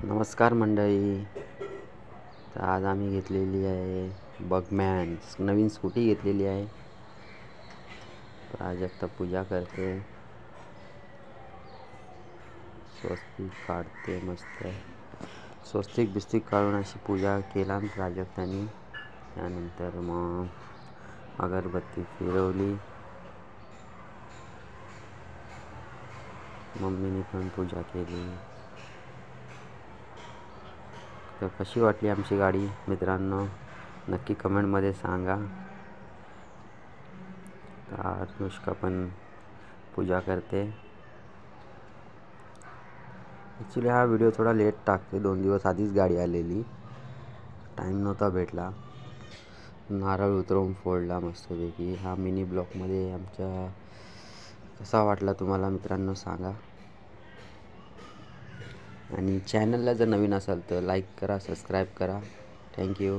नमस्कार मंडळी. तर आज आम्ही घेतलेली आहे बगमॅन नवीन स्कूटी घेतलेली आहे. प्राजक्ता पूजा करते, स्वस्तिक काढते. मस्त स्वस्तिक बिस्तिक काढून अशी पूजा केला प्राजक्तानी. त्यानंतर मग अगरबत्ती फिरवली. मम्मीने पण पूजा केली. तर कशी वाटली आमची गाडी मित्रांनो, नक्की कमेंटमध्ये सांगा. तर अनुष्का पण पूजा करते. ॲक्च्युली हा व्हिडिओ थोडा लेट टाकते, 2 दिवस आधीच गाडी आलेली, टाईम नव्हता भेटला. नारळ उतरवून फोडला मस्तपैकी. हा मिनी ब्लॉगमध्ये आमच्या कसा वाटला तुम्हाला मित्रांनो सांगा. आणि चॅनलला जर नवीन असाल तर लाईक करा, सबस्क्राईब करा. थँक्यू.